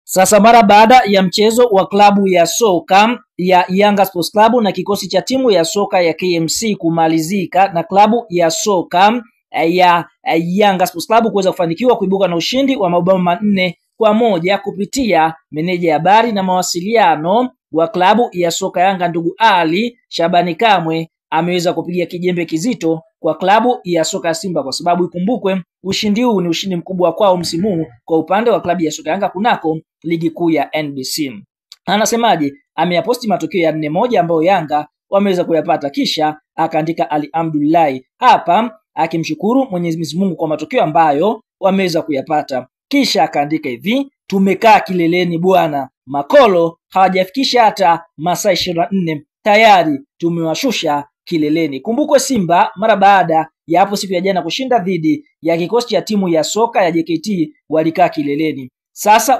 Sasa mara baada ya mchezo wa klabu ya soka ya Yanga Sports Club na kikosi cha timu ya soka ya KMC kumalizika na klabu ya soka ya Yanga Sports Club kuweza kufanikiwa kuibuka na ushindi wa mabao 4-1 kupitia meneja habari na mawasiliano wa klabu ya soka Yanga ndugu Ali Shabani Kamwe ameweza kupiga kijembe kizito kwa klabu ya soka ya Simba, kwa sababu ikumbukwe ushindi huu ni ushindi mkubwa kwao msimu huu kwa upande wa klabu ya soka Yanga kunako ligi kuu ya NBC. Anasemaje? Ameyaposti matokeo ya 4-1 ambayo Yanga wameweza kuyapata, kisha akaandika alhamdulillah hapa akimshukuru Mwenyezi Mungu kwa matokeo ambayo wameweza kuyapata, kisha akaandika hivi: tumekaa kileleni bwana, makolo hawajafikisha hata masaa 24 tayari tumewashusha kileleni. Kumbukwe Simba mara baada ya hapo siku ya jana kushinda dhidi ya kikosi cha timu ya soka ya JKT walikaa kileleni. Sasa